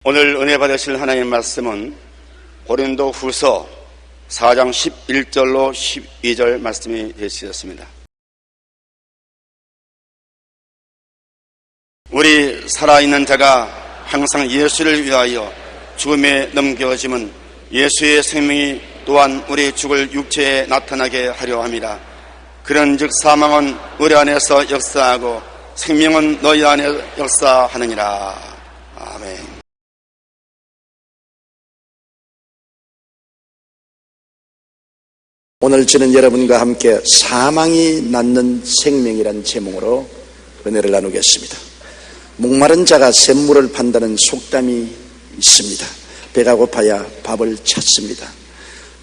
오늘 은혜 받으실 하나님의 말씀은 고린도 후서 4장 11절로 12절 말씀이 되시겠습니다. 우리 살아있는 자가 항상 예수를 위하여 죽음에 넘겨짐은 예수의 생명이 또한 우리 죽을 육체에 나타나게 하려 함이라. 그런즉 사망은 우리 안에서 역사하고 생명은 너희 안에 역사하느니라. 아멘. 오늘 저는 여러분과 함께 사망이 낳는 생명이란 제목으로 은혜를 나누겠습니다. 목마른 자가 샘물을 판다는 속담이 있습니다. 배가 고파야 밥을 찾습니다.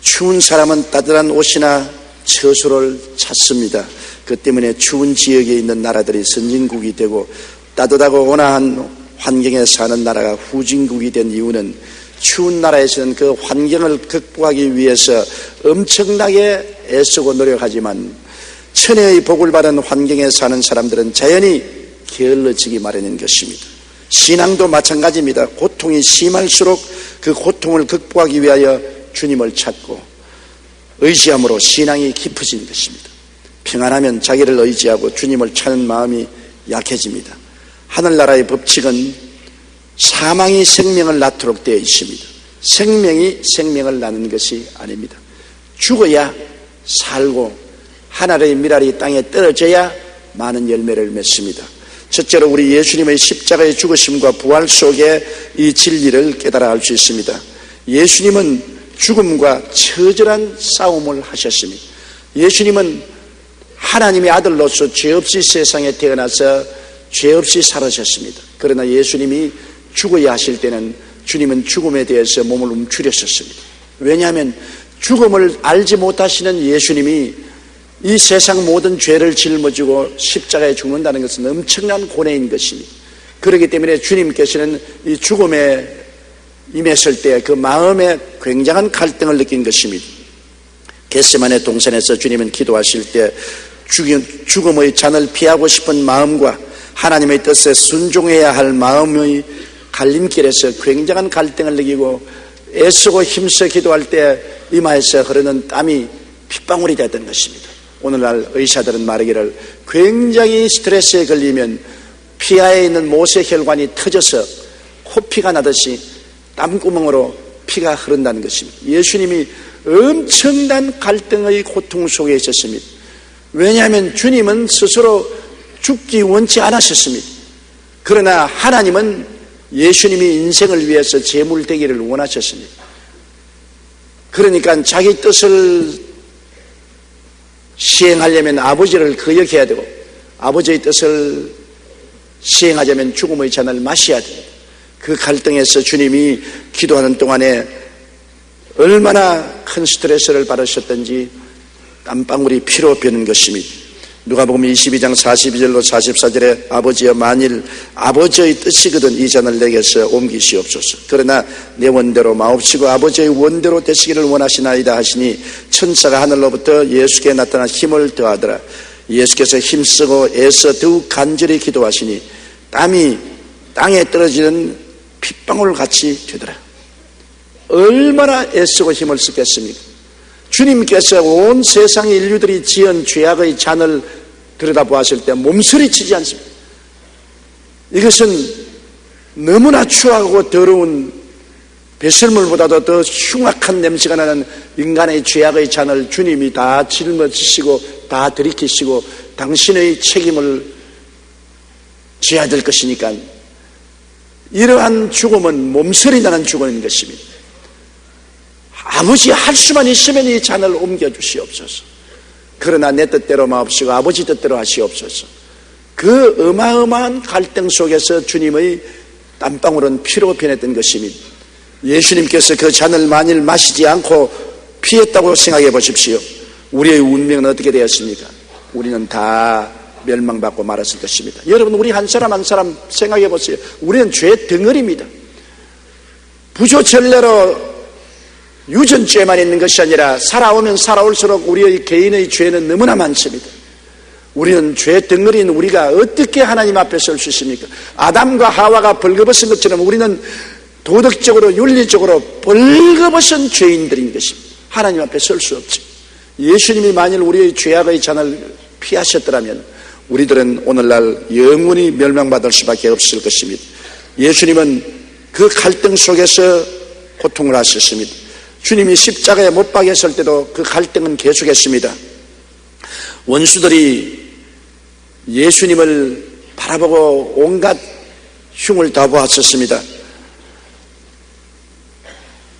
추운 사람은 따뜻한 옷이나 처소를 찾습니다. 그 때문에 추운 지역에 있는 나라들이 선진국이 되고 따뜻하고 온화한 환경에 사는 나라가 후진국이 된 이유는 추운 나라에서는 그 환경을 극복하기 위해서 엄청나게 애쓰고 노력하지만 천혜의 복을 받은 환경에 사는 사람들은 자연히 게을러지기 마련인 것입니다. 신앙도 마찬가지입니다. 고통이 심할수록 그 고통을 극복하기 위하여 주님을 찾고 의지함으로 신앙이 깊어지는 것입니다. 평안하면 자기를 의지하고 주님을 찾는 마음이 약해집니다. 하늘나라의 법칙은 사망이 생명을 낳도록 되어 있습니다. 생명이 생명을 낳는 것이 아닙니다. 죽어야 살고 하늘의 미랄이 땅에 떨어져야 많은 열매를 맺습니다. 첫째로 우리 예수님의 십자가의 죽으심과 부활 속에 이 진리를 깨달아 알 수 있습니다. 예수님은 죽음과 처절한 싸움을 하셨습니다. 예수님은 하나님의 아들로서 죄 없이 세상에 태어나서 죄 없이 살으셨습니다. 그러나 예수님이 죽어야 하실 때는 주님은 죽음에 대해서 몸을 움츠렸었습니다. 왜냐하면 죽음을 알지 못하시는 예수님이 이 세상 모든 죄를 짊어지고 십자가에 죽는다는 것은 엄청난 고뇌인 것입니다. 그렇기 때문에 주님께서는 이 죽음에 임했을 때 그 마음에 굉장한 갈등을 느낀 것입니다. 겟세마네 동산에서 주님은 기도하실 때 죽음의 잔을 피하고 싶은 마음과 하나님의 뜻에 순종해야 할 마음의 갈림길에서 굉장한 갈등을 느끼고 애쓰고 힘써 기도할 때 이마에서 흐르는 땀이 핏방울이 됐던 것입니다. 오늘날 의사들은 말하기를 굉장히 스트레스에 걸리면 피하에 있는 모세혈관이 터져서 코피가 나듯이 땀구멍으로 피가 흐른다는 것입니다. 예수님이 엄청난 갈등의 고통 속에 있었습니다. 왜냐하면 주님은 스스로 죽기 원치 않으셨습니다. 그러나 하나님은 예수님이 인생을 위해서 제물 되기를 원하셨습니다. 그러니까 자기 뜻을 시행하려면 아버지를 거역해야 되고 아버지의 뜻을 시행하자면 죽음의 잔을 마셔야 됩니다. 그 갈등에서 주님이 기도하는 동안에 얼마나 큰 스트레스를 받으셨던지 땀방울이 피로 벼는 것입니다. 누가복음 22장 42절로 44절에 아버지여 만일 아버지의 뜻이거든 이 잔을 내게서 옮기시옵소서. 그러나 내 원대로 마옵시고 아버지의 원대로 되시기를 원하시나이다 하시니 천사가 하늘로부터 예수께 나타나 힘을 더하더라. 예수께서 힘쓰고 애써 더욱 간절히 기도하시니 땀이 땅에 떨어지는 핏방울 같이 되더라. 얼마나 애쓰고 힘을 쓰겠습니까? 주님께서 온 세상의 인류들이 지은 죄악의 잔을 들여다보았을 때 몸서리치지 않습니다. 이것은 너무나 추하고 더러운 배설물보다도 더 흉악한 냄새가 나는 인간의 죄악의 잔을 주님이 다 짊어지시고 다 들이키시고 당신의 책임을 져야 될 것이니까 이러한 죽음은 몸서리 나는 죽음인 것입니다. 아버지 할 수만 있으면 이 잔을 옮겨주시옵소서. 그러나 내 뜻대로 마옵시고 아버지 뜻대로 하시옵소서. 그 어마어마한 갈등 속에서 주님의 땀방울은 피로 변했던 것입니다. 예수님께서 그 잔을 만일 마시지 않고 피했다고 생각해 보십시오. 우리의 운명은 어떻게 되었습니까? 우리는 다 멸망받고 말았을 것입니다. 여러분, 우리 한 사람 한 사람 생각해 보세요. 우리는 죄 덩어리입니다. 부조천래로 유전죄만 있는 것이 아니라 살아오면 살아올수록 우리의 개인의 죄는 너무나 많습니다. 우리는 죄 덩어리인 우리가 어떻게 하나님 앞에 설 수 있습니까? 아담과 하와가 벌거벗은 것처럼 우리는 도덕적으로 윤리적으로 벌거벗은 죄인들인 것입니다. 하나님 앞에 설 수 없죠. 예수님이 만일 우리의 죄악의 잔을 피하셨더라면 우리들은 오늘날 영원히 멸망받을 수밖에 없을 것입니다. 예수님은 그 갈등 속에서 고통을 하셨습니다. 주님이 십자가에 못 박였을 때도 그 갈등은 계속했습니다. 원수들이 예수님을 바라보고 온갖 흉을 다 보았었습니다.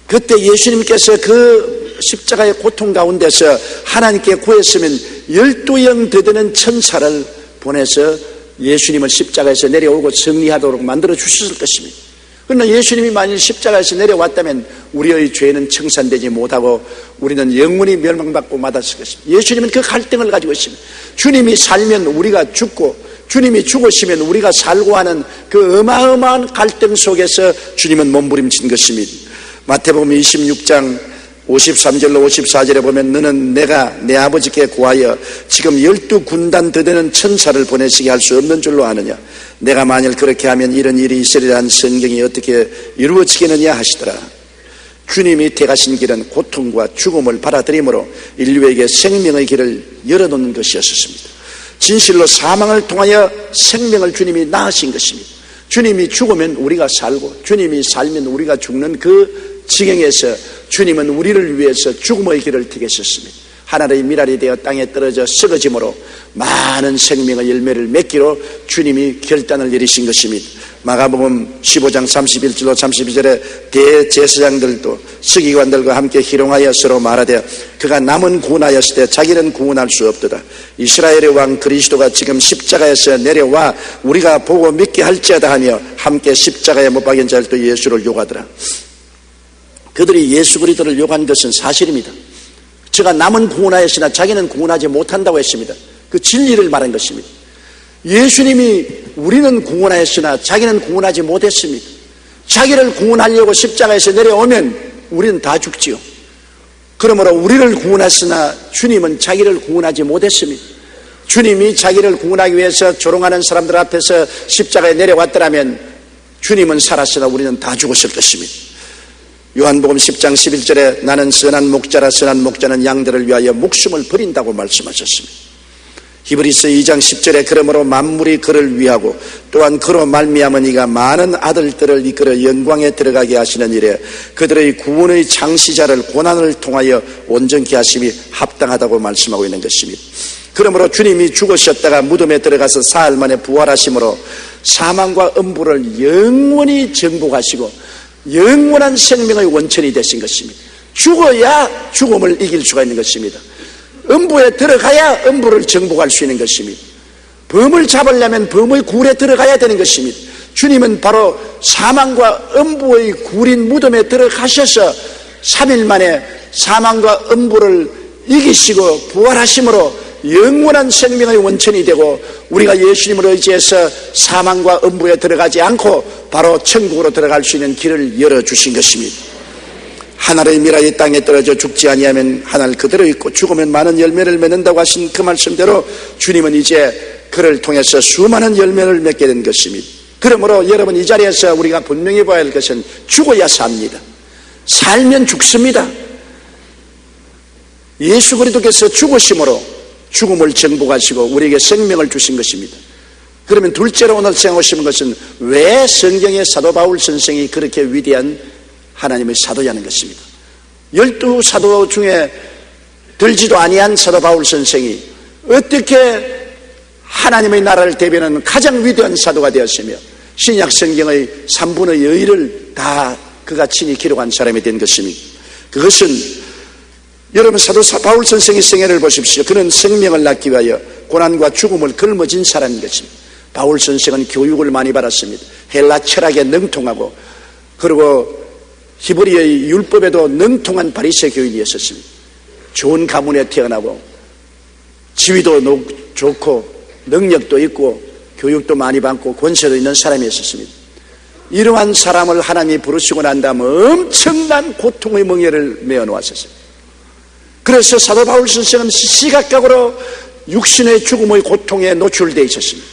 그때 예수님께서 그 십자가의 고통 가운데서 하나님께 구했으면 12영 되드는 천사를 보내서 예수님을 십자가에서 내려오고 승리하도록 만들어 주셨을 것입니다. 그러나 예수님이 만일 십자가에서 내려왔다면 우리의 죄는 청산되지 못하고 우리는 영원히 멸망받고 마다했을 것입니다. 예수님은 그 갈등을 가지고 있습니다. 주님이 살면 우리가 죽고 주님이 죽으시면 우리가 살고 하는 그 어마어마한 갈등 속에서 주님은 몸부림친 것입니다. 마태복음 26장 53절로 54절에 보면 너는 내가 내 아버지께 구하여 지금 12군단 더되는 천사를 보내시게 할 수 없는 줄로 아느냐. 내가 만일 그렇게 하면 이런 일이 있으리라는 성경이 어떻게 이루어지겠느냐 하시더라. 주님이 택하신 길은 고통과 죽음을 받아들임으로 인류에게 생명의 길을 열어놓는 것이었습니다. 진실로 사망을 통하여 생명을 주님이 낳으신 것입니다. 주님이 죽으면 우리가 살고 주님이 살면 우리가 죽는 그 지경에서 주님은 우리를 위해서 죽음의 길을 택하셨습니다. 하늘의 미랄이 되어 땅에 떨어져 썩어짐으로 많은 생명의 열매를 맺기로 주님이 결단을 내리신 것입니다. 마가복음 15장 31절로 32절에 대제사장들도 서기관들과 함께 희롱하여 서로 말하되 그가 남은 구원하였을 때 자기는 구원할 수 없도다. 이스라엘의 왕 그리스도가 지금 십자가에서 내려와 우리가 보고 믿게 할지어다 하며 함께 십자가에 못 박인 자들도 예수를 욕하더라. 그들이 예수 그리스도를 욕한 것은 사실입니다. 저가 남은 구원하였으나 자기는 구원하지 못한다고 했습니다. 그 진리를 말한 것입니다. 예수님이 우리는 구원하였으나 자기는 구원하지 못했습니다. 자기를 구원하려고 십자가에서 내려오면 우리는 다 죽지요. 그러므로 우리를 구원했으나 주님은 자기를 구원하지 못했습니다. 주님이 자기를 구원하기 위해서 조롱하는 사람들 앞에서 십자가에 내려왔더라면 주님은 살았으나 우리는 다 죽었을 것입니다. 요한복음 10장 11절에 나는 선한 목자라 선한 목자는 양들을 위하여 목숨을 버린다고 말씀하셨습니다. 히브리서 2장 10절에 그러므로 만물이 그를 위하고 또한 그로 말미암아 이가 많은 아들들을 이끌어 영광에 들어가게 하시는 일에 그들의 구원의 창시자를 고난을 통하여 온전케 하심이 합당하다고 말씀하고 있는 것입니다. 그러므로 주님이 죽으셨다가 무덤에 들어가서 사흘 만에 부활하심으로 사망과 음부를 영원히 정복하시고 영원한 생명의 원천이 되신 것입니다. 죽어야 죽음을 이길 수가 있는 것입니다. 음부에 들어가야 음부를 정복할 수 있는 것입니다. 범을 잡으려면 범의 굴에 들어가야 되는 것입니다. 주님은 바로 사망과 음부의 굴인 무덤에 들어가셔서 3일 만에 사망과 음부를 이기시고 부활하심으로 영원한 생명의 원천이 되고 우리가 예수님을 의지해서 사망과 음부에 들어가지 않고 바로 천국으로 들어갈 수 있는 길을 열어주신 것입니다. 하늘의 미라이 땅에 떨어져 죽지 아니하면 하늘 그대로 있고 죽으면 많은 열매를 맺는다고 하신 그 말씀대로 주님은 이제 그를 통해서 수많은 열매를 맺게 된 것입니다. 그러므로 여러분 이 자리에서 우리가 분명히 봐야 할 것은 죽어야 삽니다. 살면 죽습니다. 예수 그리스도께서 죽으심으로 죽음을 정복하시고 우리에게 생명을 주신 것입니다. 그러면 둘째로 오늘 생각하시는 것은 왜 성경의 사도 바울 선생이 그렇게 위대한 하나님의 사도냐는 것입니다. 12사도 중에 들지도 아니한 사도 바울 선생이 어떻게 하나님의 나라를 대변하는 가장 위대한 사도가 되었으며 신약 성경의 3분의 2를 다 그가 친히 기록한 사람이 된 것입니다. 그것은 여러분 사도 바울 선생의 생애를 보십시오. 그는 생명을 낳기 위하여 고난과 죽음을 걸머진 사람인 것입니다. 바울 선생은 교육을 많이 받았습니다. 헬라 철학에 능통하고 그리고 히브리의 율법에도 능통한 바리새 교인이었습니다. 좋은 가문에 태어나고 지위도 좋고 능력도 있고 교육도 많이 받고 권세도 있는 사람이었습니다. 이러한 사람을 하나님이 부르시고 난 다음 엄청난 고통의 멍에를 메어 놓았었습니다. 그래서 사도 바울 선생은 시각각으로 육신의 죽음의 고통에 노출되어 있었습니다.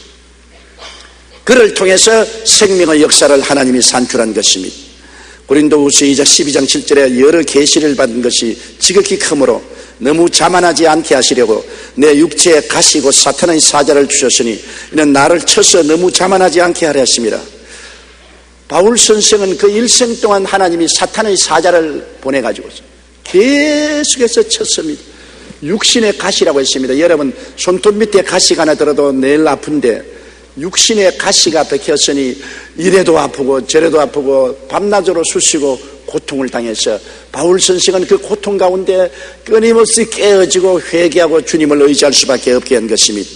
그를 통해서 생명의 역사를 하나님이 산출한 것입니다. 고린도후서 2장 12장 7절에 여러 계시를 받은 것이 지극히 크므로 너무 자만하지 않게 하시려고 내 육체에 가시고 사탄의 사자를 주셨으니 이는 나를 쳐서 너무 자만하지 않게 하려 하심이라. 바울 선생은 그 일생 동안 하나님이 사탄의 사자를 보내가지고 계속해서 쳤습니다. 육신의 가시라고 했습니다. 여러분 손톱 밑에 가시가 하나 들어도 내일 아픈데 육신의 가시가 박혔으니 이래도 아프고 저래도 아프고 밤낮으로 쑤시고 고통을 당해서 바울 선생은 그 고통 가운데 끊임없이 깨어지고 회개하고 주님을 의지할 수밖에 없게 한 것입니다.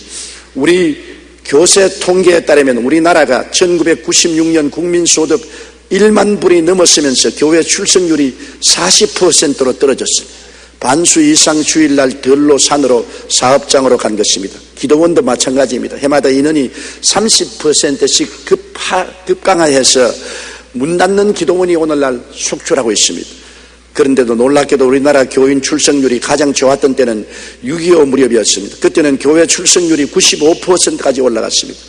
우리 교세 통계에 따르면 우리나라가 1996년 국민소득 1만 불이 넘었으면서 교회 출석률이 40%로 떨어졌습니다. 반수 이상 주일날 들로 산으로 사업장으로 간 것입니다. 기도원도 마찬가지입니다. 해마다 인원이 30%씩 급강하해서 문 닫는 기도원이 오늘날 속출하고 있습니다. 그런데도 놀랍게도 우리나라 교인 출석률이 가장 좋았던 때는 6.25 무렵이었습니다. 그때는 교회 출석률이 95%까지 올라갔습니다.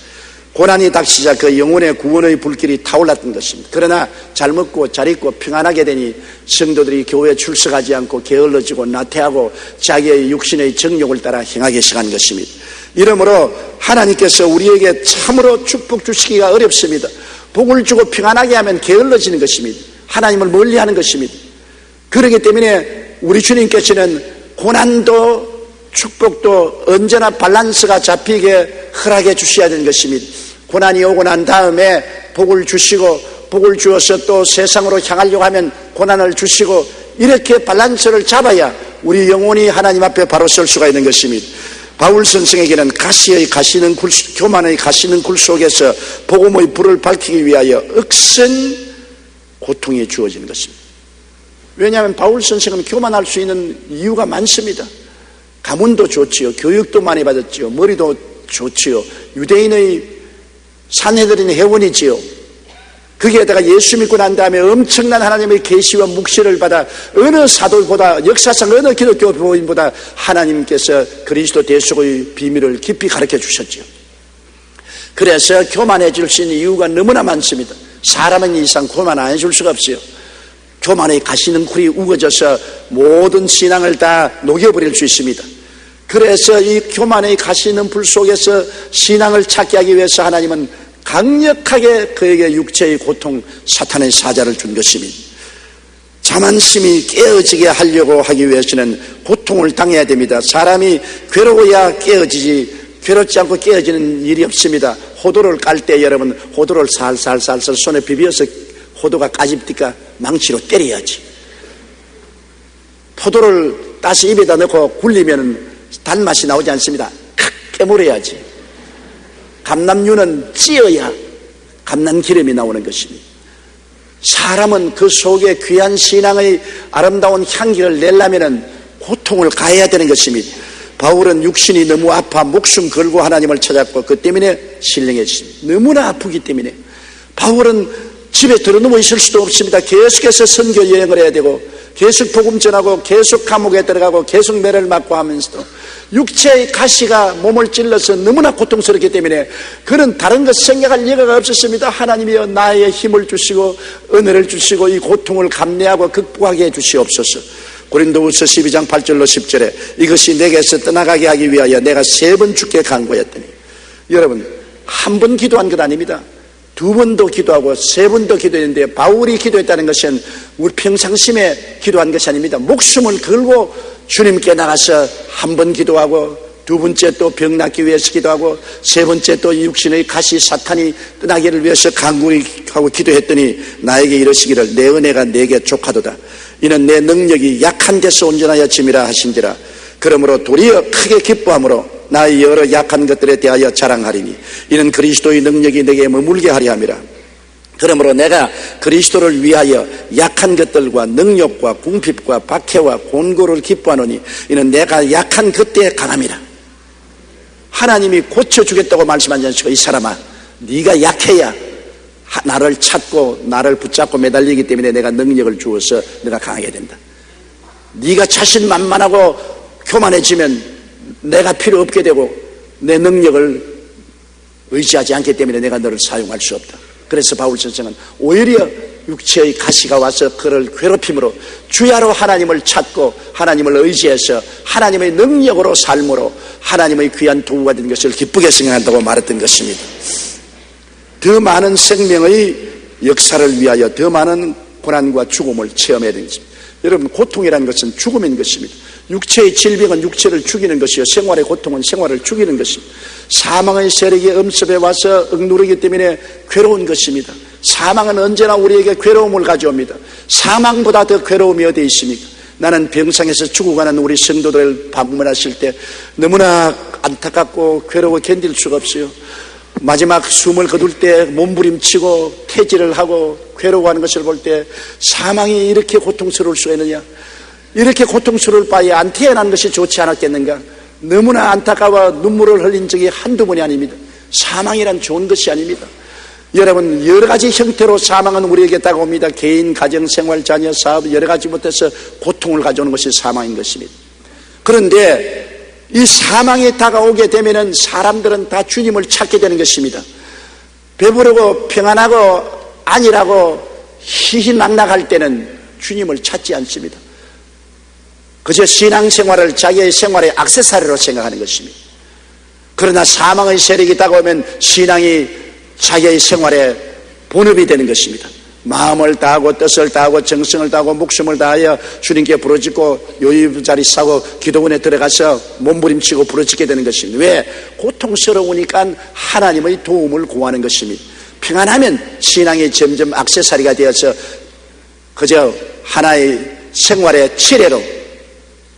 고난이 닥치자 그 영혼의 구원의 불길이 타올랐던 것입니다. 그러나 잘 먹고 잘 입고 평안하게 되니 성도들이 교회에 출석하지 않고 게을러지고 나태하고 자기의 육신의 정욕을 따라 행하기 시작한 것입니다. 이러므로 하나님께서 우리에게 참으로 축복 주시기가 어렵습니다. 복을 주고 평안하게 하면 게을러지는 것입니다. 하나님을 멀리하는 것입니다. 그렇기 때문에 우리 주님께서는 고난도 축복도 언제나 밸런스가 잡히게 허락해 주셔야 되는 것입니다. 고난이 오고 난 다음에 복을 주시고 복을 주어서 또 세상으로 향하려고 하면 고난을 주시고 이렇게 밸런스를 잡아야 우리 영혼이 하나님 앞에 바로 설 수가 있는 것입니다. 바울 선생에게는 교만의 가시는 굴 속에서 복음의 불을 밝히기 위하여 억센 고통이 주어지는 것입니다. 왜냐하면 바울 선생은 교만할 수 있는 이유가 많습니다. 가문도 좋지요, 교육도 많이 받았지요, 머리도 좋지요, 유대인의 산헤드린 회원이지요. 거기에다가 예수 믿고 난 다음에 엄청난 하나님의 계시와 묵시를 받아 어느 사도보다 역사상 어느 기독교 교인보다 하나님께서 그리스도 대속의 비밀을 깊이 가르쳐 주셨지요. 그래서 교만해질 수 있는 이유가 너무나 많습니다. 사람은 이상 교만 안 해줄 수가 없어요. 교만의 가시는 굴이 우거져서 모든 신앙을 다 녹여버릴 수 있습니다. 그래서 이 교만의 가시는 불 속에서 신앙을 찾게 하기 위해서 하나님은 강력하게 그에게 육체의 고통, 사탄의 사자를 준 것입니다. 자만심이 깨어지게 하려고 하기 위해서는 고통을 당해야 됩니다. 사람이 괴로워야 깨어지지 괴롭지 않고 깨어지는 일이 없습니다. 호도를 깔 때 여러분 호도를 살살살살 손에 비벼서 호도가 까집니까? 망치로 때려야지. 포도를 따서 입에다 넣고 굴리면 단맛이 나오지 않습니다. 칵 깨물어야지. 감람유는 찧어야 감람기름이 나오는 것입니다. 사람은 그 속에 귀한 신앙의 아름다운 향기를 내려면 고통을 가해야 되는 것입니다. 바울은 육신이 너무 아파 목숨 걸고 하나님을 찾았고 그 때문에 신령해졌습니다. 너무나 아프기 때문에 바울은 집에 들어누워 있을 수도 없습니다. 계속해서 선교 여행을 해야 되고 계속 복음 전하고 계속 감옥에 들어가고 계속 매를 맞고 하면서도 육체의 가시가 몸을 찔러서 너무나 고통스럽기 때문에 그는 다른 것 생각할 여가가 없었습니다. 하나님이여 나의 힘을 주시고 은혜를 주시고 이 고통을 감내하고 극복하게 해주시옵소서. 고린도후서 12장 8절로 10절에 이것이 내게서 떠나가게 하기 위하여 내가 3번 주께 간구했더니, 여러분 한 번 기도한 것 아닙니다. 2번도 기도하고 3번도 기도했는데 바울이 기도했다는 것은 우리 평상심에 기도한 것이 아닙니다. 목숨을 걸고 주님께 나가서 한 번 기도하고 2번째 또 병 낫기 위해서 기도하고 3번째 또 육신의 가시 사탄이 떠나기를 위해서 간구하고 기도했더니 나에게 이러시기를 내 은혜가 내게 족하도다. 이는 내 능력이 약한 데서 온전하여 짐이라 하신지라. 그러므로 도리어 크게 기뻐함으로 나의 여러 약한 것들에 대하여 자랑하리니 이는 그리스도의 능력이 내게 머물게 하려 함이라. 그러므로 내가 그리스도를 위하여 약한 것들과 능력과 궁핍과 박해와 곤고를 기뻐하노니 이는 내가 약한 그때에 강함이라. 하나님이 고쳐주겠다고 말씀하지 않으시고 이 사람아 네가 약해야 나를 찾고 나를 붙잡고 매달리기 때문에 내가 능력을 주어서 내가 강하게 된다. 네가 자신만만하고 교만해지면 내가 필요 없게 되고 내 능력을 의지하지 않기 때문에 내가 너를 사용할 수 없다. 그래서 바울 선생은 오히려 육체의 가시가 와서 그를 괴롭힘으로 주야로 하나님을 찾고 하나님을 의지해서 하나님의 능력으로 삶으로 하나님의 귀한 도구가 된 것을 기쁘게 생각한다고 말했던 것입니다. 더 많은 생명의 역사를 위하여 더 많은 고난과 죽음을 체험해야 되는 것입니다. 여러분, 고통이라는 것은 죽음인 것입니다. 육체의 질병은 육체를 죽이는 것이요 생활의 고통은 생활을 죽이는 것입니다. 사망의 세력이 엄습해 와서 억누르기 때문에 괴로운 것입니다. 사망은 언제나 우리에게 괴로움을 가져옵니다. 사망보다 더 괴로움이 어디 있습니까? 나는 병상에서 죽어가는 우리 성도들을 방문하실 때 너무나 안타깝고 괴로워 견딜 수가 없어요. 마지막 숨을 거둘 때 몸부림치고 퇴질을 하고 괴로워하는 것을 볼 때 사망이 이렇게 고통스러울 수가 있느냐, 이렇게 고통스러울 바에 안 태어난 것이 좋지 않았겠는가. 너무나 안타까워 눈물을 흘린 적이 한두 번이 아닙니다. 사망이란 좋은 것이 아닙니다. 여러분, 여러 가지 형태로 사망은 우리에게 다가옵니다. 개인, 가정, 생활, 자녀, 사업 여러 가지 못해서 고통을 가져오는 것이 사망인 것입니다. 그런데 이 사망이 다가오게 되면은 사람들은 다 주님을 찾게 되는 것입니다. 배부르고 평안하고 안일하고 희희낙낙할 때는 주님을 찾지 않습니다. 그저 신앙생활을 자기의 생활의 액세서리로 생각하는 것입니다. 그러나 사망의 세력이 다가오면 신앙이 자기의 생활의 본업이 되는 것입니다. 마음을 다하고 뜻을 다하고 정성을 다하고 목숨을 다하여 주님께 부르짖고 요의자리 싸고 기도원에 들어가서 몸부림치고 부르짖게 되는 것입니다. 왜? 고통스러우니까 하나님의 도움을 구하는 것입니다. 평안하면 신앙이 점점 액세서리가 되어서 그저 하나의 생활의 치레로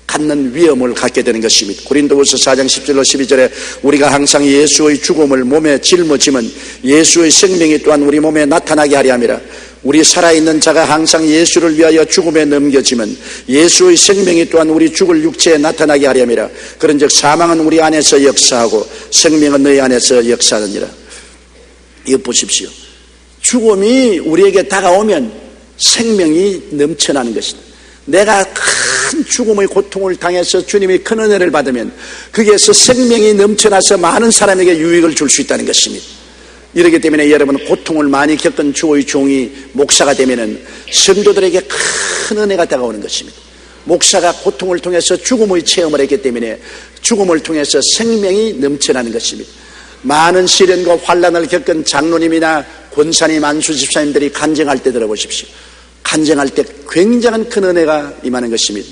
갖는 위험을 갖게 되는 것입니다. 고린도후서 4장 10절로 12절에 우리가 항상 예수의 죽음을 몸에 짊어지면 예수의 생명이 또한 우리 몸에 나타나게 하려 함이라. 우리 살아있는 자가 항상 예수를 위하여 죽음에 넘겨지면 예수의 생명이 또한 우리 죽을 육체에 나타나게 하려 함이라. 그런즉 사망은 우리 안에서 역사하고 생명은 너희 안에서 역사하느니라. 이거 보십시오. 죽음이 우리에게 다가오면 생명이 넘쳐나는 것이다. 내가 큰 죽음의 고통을 당해서 주님의 큰 은혜를 받으면 거기에서 생명이 넘쳐나서 많은 사람에게 유익을 줄 수 있다는 것입니다. 이렇기 때문에 여러분, 고통을 많이 겪은 주의 종이 목사가 되면은 성도들에게 큰 은혜가 다가오는 것입니다. 목사가 고통을 통해서 죽음의 체험을 했기 때문에 죽음을 통해서 생명이 넘쳐나는 것입니다. 많은 시련과 환난을 겪은 장로님이나 권사님, 안수집사님들이 간증할 때 들어보십시오. 간증할 때 굉장한 큰 은혜가 임하는 것입니다.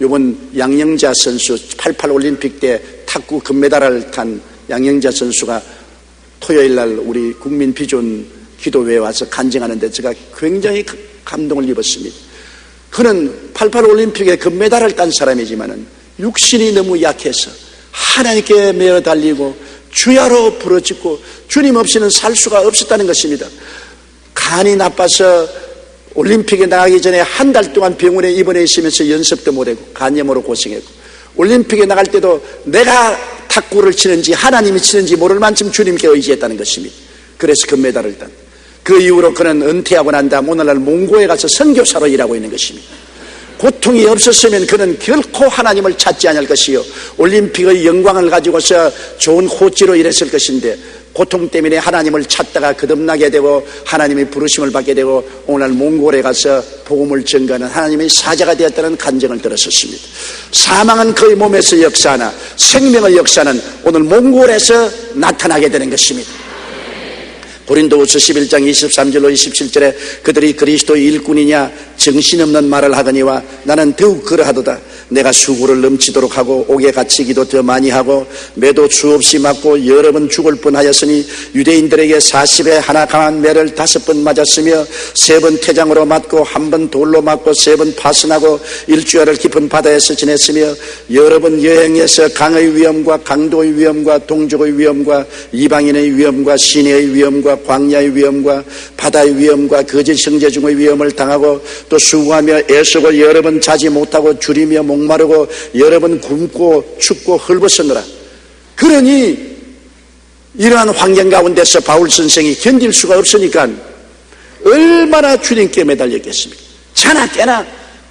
이번 양영자 선수 88 올림픽 때 탁구 금메달을 탄 양영자 선수가 토요일 날 우리 국민 비전 기도회에 와서 간증하는데 제가 굉장히 감동을 입었습니다. 그는 88 올림픽에 금메달을 딴 사람이지만은 육신이 너무 약해서 하나님께 매어 달리고 주야로 부르짖고 주님 없이는 살 수가 없었다는 것입니다. 간이 나빠서 올림픽에 나가기 전에 한 달 동안 병원에 입원해 있으면서 연습도 못하고 간염으로 고생했고, 올림픽에 나갈 때도 내가 탁구를 치는지 하나님이 치는지 모를 만큼 주님께 의지했다는 것입니다. 그래서 금메달을 딴. 그 이후로 그는 은퇴하고 난 다음 오늘날 몽고에 가서 선교사로 일하고 있는 것입니다. 고통이 없었으면 그는 결코 하나님을 찾지 않을 것이요 올림픽의 영광을 가지고서 좋은 호치로 일했을 것인데, 고통 때문에 하나님을 찾다가 거듭나게 되고 하나님의 부르심을 받게 되고 오늘 몽골에 가서 복음을 전가하는 하나님의 사자가 되었다는 간증을 들었었습니다. 사망은 그의 몸에서 역사하나 생명의 역사는 오늘 몽골에서 나타나게 되는 것입니다. 고린도후서 11장 23절로 27절에 그들이 그리스도의 일꾼이냐 정신없는 말을 하거니와 나는 더욱 그러하도다. 내가 수고를 넘치도록 하고 옥에 갇히기도 더 많이 하고 매도 수없이 맞고 여러 번 죽을 뻔하였으니 유대인들에게 40에 하나 강한 매를 5번 맞았으며 3번 태장으로 맞고 1번 돌로 맞고 3번 파선하고 일주일을 깊은 바다에서 지냈으며 여러 번 여행해서 강의 위험과 강도의 위험과 동족의 위험과 이방인의 위험과 시내의 위험과 광야의 위험과 바다의 위험과 거짓 형제중의 위험을 당하고 또 수고하며 애쓰고 여러 번 자지 못하고 줄이며 목마르고 여러 번 굶고 춥고 헐벗었노라. 그러니 이러한 환경 가운데서 바울 선생이 견딜 수가 없으니까 얼마나 주님께 매달렸겠습니까? 자나 깨나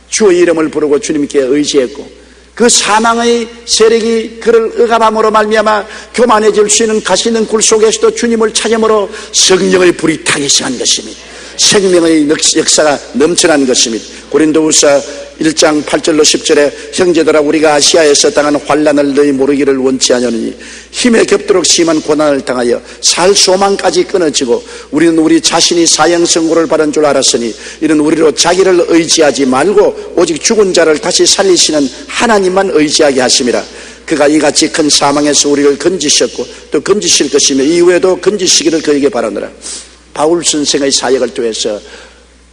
주의 이름을 부르고 주님께 의지했고 그 사망의 세력이 그를 억압함으로 말미암아 교만해질 수 있는 가시 있는 굴 속에서도 주님을 찾음으로 성령의 불이 타기 시작한 것입니다. 생명의 역사가 넘쳐난 것입니다. 고린도후서 1장 8절로 10절에 형제들아 우리가 아시아에서 당한 환난을 너희 모르기를 원치 않으니 힘에 겹도록 심한 고난을 당하여 살 소망까지 끊어지고 우리는 우리 자신이 사형선고를 받은 줄 알았으니 이는 우리로 자기를 의지하지 말고 오직 죽은 자를 다시 살리시는 하나님만 의지하게 하심이라. 그가 이같이 큰 사망에서 우리를 건지셨고 또 건지실 것이며 이후에도 건지시기를 그에게 바라노라. 바울 선생의 사역을 통해서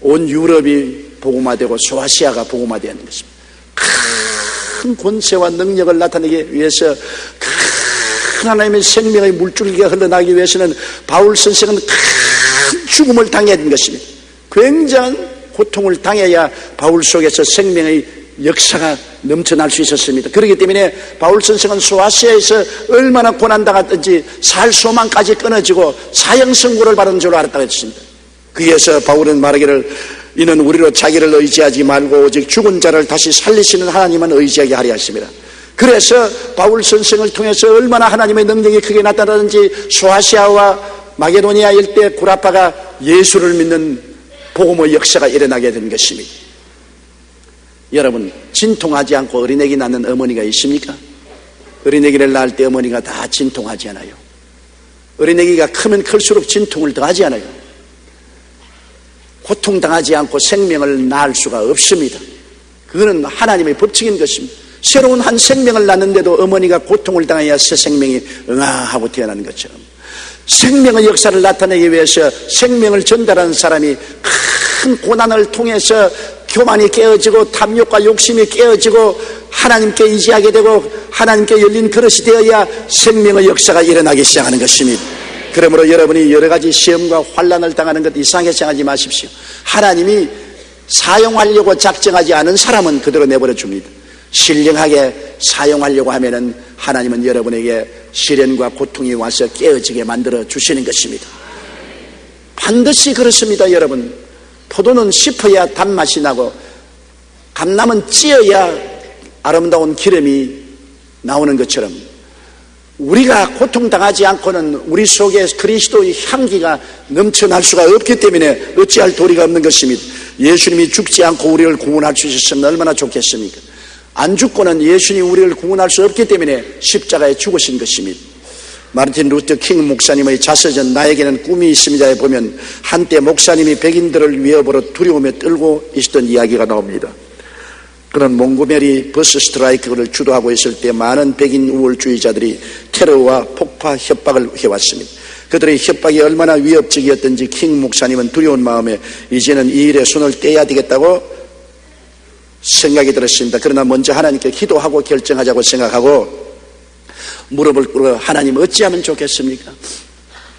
온 유럽이 복음화되고 소아시아가 복음화되는 것입니다. 큰 권세와 능력을 나타내기 위해서 큰 하나님의 생명의 물줄기가 흘러나기 위해서는 바울 선생은 큰 죽음을 당해야 되는 것입니다. 굉장한 고통을 당해야 바울 속에서 생명의 역사가 넘쳐날 수 있었습니다. 그렇기 때문에 바울 선생은 소아시아에서 얼마나 고난당했든지 살 소망까지 끊어지고 사형 선고를 받은 줄 알았다고 했습니다. 그래서 바울은 말하기를 이는 우리로 자기를 의지하지 말고 오직 죽은 자를 다시 살리시는 하나님만 의지하게 하려 하십니다. 그래서 바울 선생을 통해서 얼마나 하나님의 능력이 크게 나타나는지 소아시아와 마게도니아 일대 구라파가 예수를 믿는 복음의 역사가 일어나게 된 것입니다. 여러분, 진통하지 않고 어린애기 낳는 어머니가 있습니까? 어린애기를 낳을 때 어머니가 다 진통하지 않아요. 어린애기가 크면 클수록 진통을 더하지 않아요. 고통당하지 않고 생명을 낳을 수가 없습니다. 그거는 하나님의 법칙인 것입니다. 새로운 한 생명을 낳는데도 어머니가 고통을 당해야 새 생명이 응아하고 태어나는 것처럼 생명의 역사를 나타내기 위해서 생명을 전달하는 사람이 큰 고난을 통해서 교만이 깨어지고 탐욕과 욕심이 깨어지고 하나님께 의지하게 되고 하나님께 열린 그릇이 되어야 생명의 역사가 일어나기 시작하는 것입니다. 그러므로 여러분이 여러 가지 시험과 환난을 당하는 것 이상하게 생각하지 마십시오. 하나님이 사용하려고 작정하지 않은 사람은 그대로 내버려 줍니다. 신령하게 사용하려고 하면은 하나님은 여러분에게 시련과 고통이 와서 깨어지게 만들어 주시는 것입니다. 반드시 그렇습니다. 여러분, 포도는 씹어야 단맛이 나고 감나무는 찧어야 아름다운 기름이 나오는 것처럼 우리가 고통당하지 않고는 우리 속에 그리스도의 향기가 넘쳐날 수가 없기 때문에 어찌할 도리가 없는 것입니다. 예수님이 죽지 않고 우리를 구원할 수 있었으면 얼마나 좋겠습니까? 안 죽고는 예수님이 우리를 구원할 수 없기 때문에 십자가에 죽으신 것입니다. 마르틴 루터 킹 목사님의 자서전 나에게는 꿈이 있습니다에 보면 한때 목사님이 백인들을 위협으로 두려움에 떨고 있었던 이야기가 나옵니다. 그는 몽고메리 버스 스트라이크를 주도하고 있을 때 많은 백인 우월주의자들이 테러와 폭파 협박을 해왔습니다. 그들의 협박이 얼마나 위협적이었던지 킹 목사님은 두려운 마음에 이제는 이 일에 손을 떼야 되겠다고 생각이 들었습니다. 그러나 먼저 하나님께 기도하고 결정하자고 생각하고 무릎을 꿇어 하나님 어찌하면 좋겠습니까?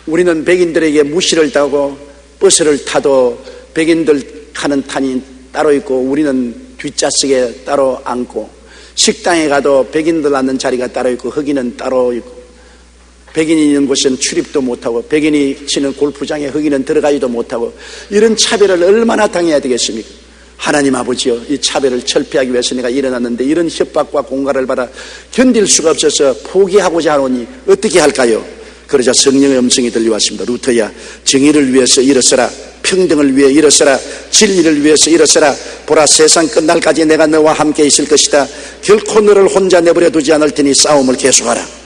우리는 백인들에게 무시를 당하고 버스를 타도 백인들 가는 탄이 따로 있고 우리는 뒷좌석에 따로 앉고 식당에 가도 백인들 앉는 자리가 따로 있고 흑인은 따로 있고 백인이 있는 곳은 출입도 못하고 백인이 치는 골프장에 흑인은 들어가지도 못하고 이런 차별을 얼마나 당해야 되겠습니까? 하나님 아버지여, 이 차별을 철폐하기 위해서 내가 일어났는데 이런 협박과 공갈을 받아 견딜 수가 없어서 포기하고자 하노니 어떻게 할까요? 그러자 성령의 음성이 들려왔습니다. 루터야, 정의를 위해서 일어서라. 평등을 위해 일어서라. 진리를 위해서 일어서라. 보라, 세상 끝날까지 내가 너와 함께 있을 것이다. 결코 너를 혼자 내버려 두지 않을 테니 싸움을 계속하라.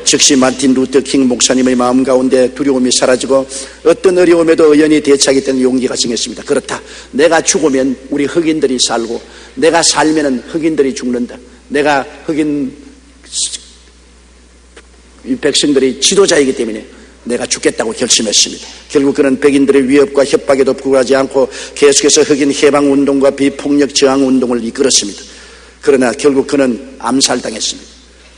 즉시 마틴 루터 킹 목사님의 마음 가운데 두려움이 사라지고 어떤 어려움에도 의연히 대처하겠다는 용기가 생겼습니다. 그렇다, 내가 죽으면 우리 흑인들이 살고 내가 살면 흑인들이 죽는다. 내가 흑인 백성들이 지도자이기 때문에 내가 죽겠다고 결심했습니다. 결국 그는 백인들의 위협과 협박에도 불구하지 않고 계속해서 흑인 해방운동과 비폭력 저항운동을 이끌었습니다. 그러나 결국 그는 암살당했습니다.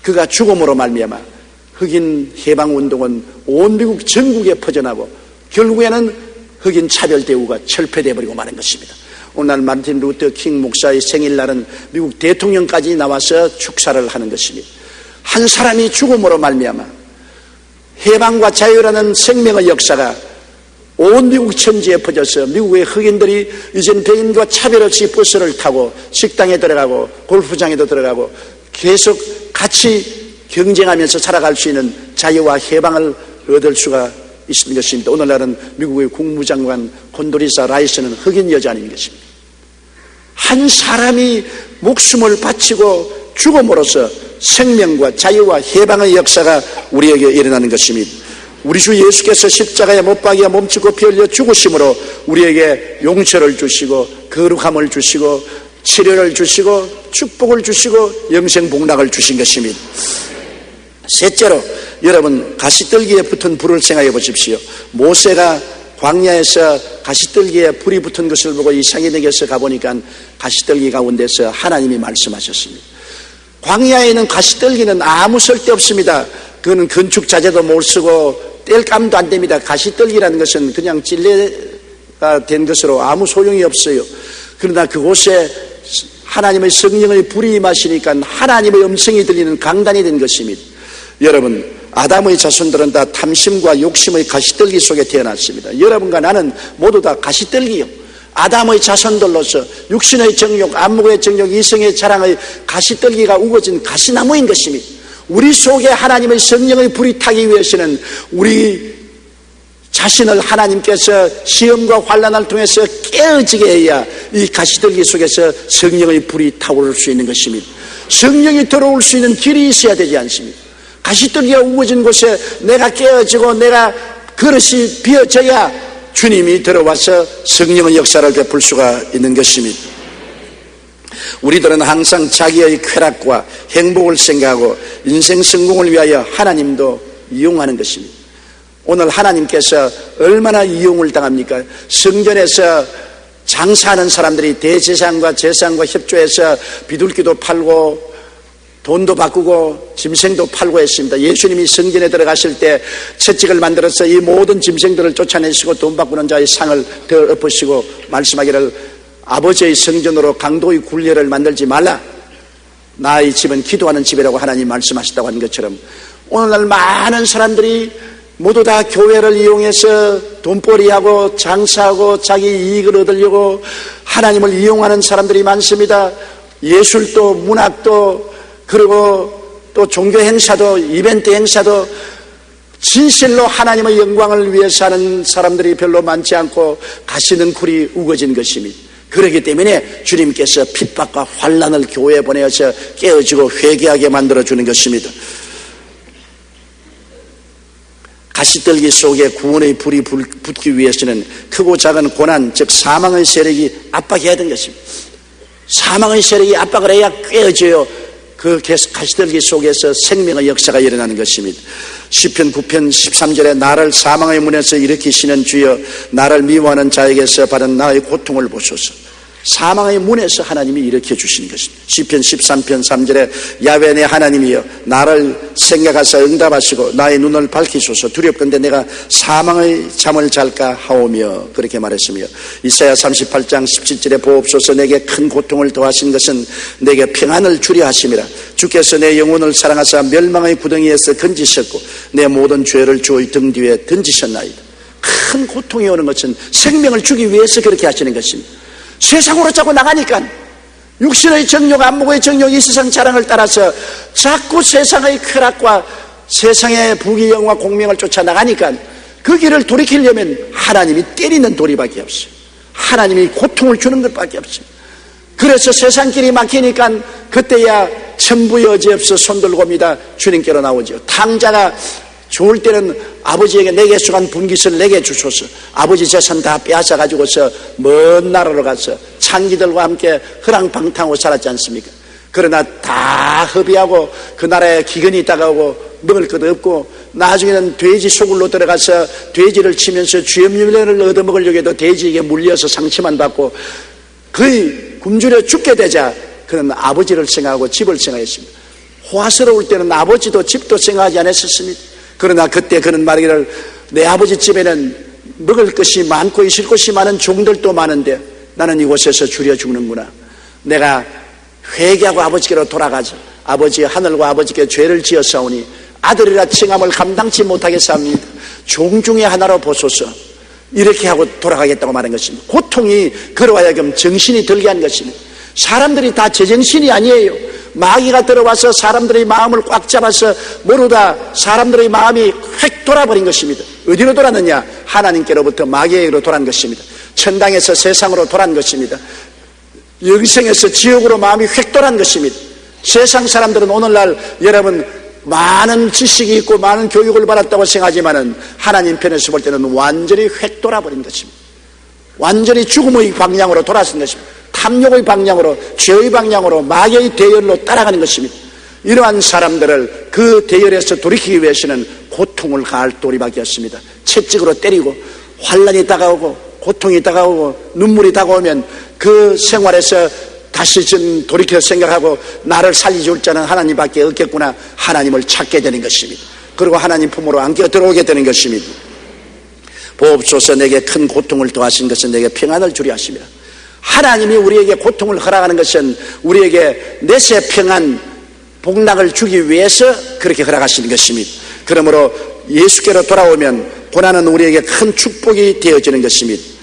그가 죽음으로 말미암아 흑인 해방운동은 온 미국 전국에 퍼져나고 결국에는 흑인 차별 대우가 철폐되어 버리고 마는 것입니다. 오늘 마틴 루터 킹 목사의 생일날은 미국 대통령까지 나와서 축사를 하는 것입니다. 한 사람이 죽음으로 말미암아 해방과 자유라는 생명의 역사가 온 미국 천지에 퍼져서 미국의 흑인들이 이젠 백인과 차별 없이 버스를 타고 식당에 들어가고 골프장에도 들어가고 계속 같이 경쟁하면서 살아갈 수 있는 자유와 해방을 얻을 수가 있는 것입니다. 오늘날은 미국의 국무장관 콘돌리사 라이스는 흑인 여자 아닙니까? 한 사람이 목숨을 바치고 죽음으로써 생명과 자유와 해방의 역사가 우리에게 일어나는 것입니다. 우리 주 예수께서 십자가에 못 박여 몸짓고 피 흘려 죽으심으로 우리에게 용서를 주시고 거룩함을 주시고 치료를 주시고 축복을 주시고 영생 복락을 주신 것입니다. 셋째로, 여러분 가시떨기에 붙은 불을 생각해 보십시오. 모세가 광야에서 가시떨기에 불이 붙은 것을 보고 이상인에게서 가보니까 가시떨기 가운데서 하나님이 말씀하셨습니다. 광야에 있는 가시떨기는 아무 쓸데없습니다. 그거는 건축 자재도 못 쓰고 뗄감도 안 됩니다. 가시떨기라는 것은 그냥 찔레가 된 것으로 아무 소용이 없어요. 그러나 그곳에 하나님의 성령의 불이 임하시니까 하나님의 음성이 들리는 강단이 된 것입니다. 여러분, 아담의 자손들은 다 탐심과 욕심의 가시떨기 속에 태어났습니다. 여러분과 나는 모두 다 가시떨기요, 아담의 자손들로서 육신의 정욕, 안목의 정욕, 이성의 자랑의 가시떨기가 우거진 가시나무인 것입니다. 우리 속에 하나님의 성령의 불이 타기 위해서는 우리 자신을 하나님께서 시험과 환난을 통해서 깨어지게 해야 이 가시떨기 속에서 성령의 불이 타오를 수 있는 것입니다. 성령이 들어올 수 있는 길이 있어야 되지 않습니까? 가시떨기가 우거진 곳에 내가 깨어지고 내가 그릇이 비어져야 주님이 들어와서 성령의 역사를 베풀 수가 있는 것입니다. 우리들은 항상 자기의 쾌락과 행복을 생각하고 인생 성공을 위하여 하나님도 이용하는 것입니다. 오늘 하나님께서 얼마나 이용을 당합니까? 성전에서 장사하는 사람들이 대제사장과 제사장과 협조해서 비둘기도 팔고 돈도 바꾸고 짐승도 팔고 했습니다. 예수님이 성전에 들어가실 때 채찍을 만들어서 이 모든 짐승들을 쫓아내시고 돈 바꾸는 자의 상을 더 엎으시고 말씀하기를 아버지의 성전으로 강도의 굴레를 만들지 말라, 나의 집은 기도하는 집이라고 하나님 말씀하셨다고 하는 것처럼 오늘날 많은 사람들이 모두 다 교회를 이용해서 돈벌이하고 장사하고 자기 이익을 얻으려고 하나님을 이용하는 사람들이 많습니다. 예술도 문학도 그리고 또 종교 행사도 이벤트 행사도 진실로 하나님의 영광을 위해서 하는 사람들이 별로 많지 않고 가시능쿨이 우거진 것입니다. 그렇기 때문에 주님께서 핍박과 환난을 교회에 보내어서 깨어지고 회개하게 만들어주는 것입니다. 가시떨기 속에 구원의 불이 붙기 위해서는 크고 작은 고난, 즉 사망의 세력이 압박해야 되는 것입니다. 사망의 세력이 압박을 해야 깨어져요. 그 가시떨기 속에서 생명의 역사가 일어나는 것입니다. 시편 9편 13절에 나를 사망의 문에서 일으키시는 주여, 나를 미워하는 자에게서 받은 나의 고통을 보소서. 사망의 문에서 하나님이 일으켜 주시는 것입니다. 시편 13편 3절에 야훼 내 하나님이여, 나를 생각하사 응답하시고 나의 눈을 밝히소서. 두렵건대 내가 사망의 잠을 잘까 하오며, 그렇게 말했으며 이사야 38장 17절에 보옵소서. 내게 큰 고통을 더하신 것은 내게 평안을 주려 하심이라. 주께서 내 영혼을 사랑하사 멸망의 구덩이에서 건지셨고 내 모든 죄를 주의 등 뒤에 던지셨나이다. 큰 고통이 오는 것은 생명을 주기 위해서 그렇게 하시는 것입니다. 세상으로 자꾸 나가니까 육신의 정욕, 안목의 정욕, 이 세상 자랑을 따라서 자꾸 세상의 쾌락과 세상의 부귀영화 공명을 쫓아 나가니까 그 길을 돌이키려면 하나님이 때리는 돌이밖에 없어요. 하나님이 고통을 주는 것밖에 없어요. 그래서 세상 길이 막히니까 그때야 천부의 어지없어 손들고 옵니다. 주님께로 나오죠. 탕자가 좋을 때는 아버지에게 내게 수간 분깃을 내게 주소서. 아버지 재산 다 빼앗아 가지고서 먼 나라로 가서 창기들과 함께 허랑방탕하고 살았지 않습니까? 그러나 다 허비하고 그 나라에 기근이 다가오고 먹을 것 없고 나중에는 돼지 소굴로 들어가서 돼지를 치면서 쥐염윤회를 얻어먹으려고 해도 돼지에게 물려서 상처만 받고 거의 굶주려 죽게 되자 그는 아버지를 생각하고 집을 생각했습니다. 호화스러울 때는 아버지도 집도 생각하지 않았었습니다. 그러나 그때 그는 말하기를 내 아버지 집에는 먹을 것이 많고 있을 것이 많은 종들도 많은데 나는 이곳에서 줄여 죽는구나. 내가 회개하고 아버지께로 돌아가자. 아버지 하늘과 아버지께 죄를 지었사오니 아들이라 칭함을 감당치 못하겠사옵니다. 종 중에 하나로 보소서. 이렇게 하고 돌아가겠다고 말한 것입니다. 고통이 그로 하여금 정신이 들게 한 것입니다. 사람들이 다 제정신이 아니에요. 마귀가 들어와서 사람들의 마음을 꽉 잡아서 모르다 사람들의 마음이 획 돌아버린 것입니다. 어디로 돌았느냐? 하나님께로부터 마귀에게로 돌아간 것입니다. 천당에서 세상으로 돌아간 것입니다. 영생에서 지옥으로 마음이 획 돌아간 것입니다. 세상 사람들은 오늘날 여러분 많은 지식이 있고 많은 교육을 받았다고 생각하지만은 하나님 편에서 볼 때는 완전히 획 돌아버린 것입니다. 완전히 죽음의 방향으로 돌아선 것입니다. 탐욕의 방향으로, 죄의 방향으로, 마귀의 대열로 따라가는 것입니다. 이러한 사람들을 그 대열에서 돌이키기 위해서는 고통을 가할 도리밖에 없습니다. 채찍으로 때리고 환난이 다가오고 고통이 다가오고 눈물이 다가오면 그 생활에서 다시 좀 돌이켜 생각하고 나를 살려줄 자는 하나님밖에 없겠구나, 하나님을 찾게 되는 것입니다. 그리고 하나님 품으로 안겨 들어오게 되는 것입니다. 보옵소서, 내게 큰 고통을 더하신 것은 내게 평안을 주려 하십니다. 하나님이 우리에게 고통을 허락하는 것은 우리에게 내세 평안, 복락을 주기 위해서 그렇게 허락하시는 것입니다. 그러므로 예수께로 돌아오면 고난은 우리에게 큰 축복이 되어지는 것입니다.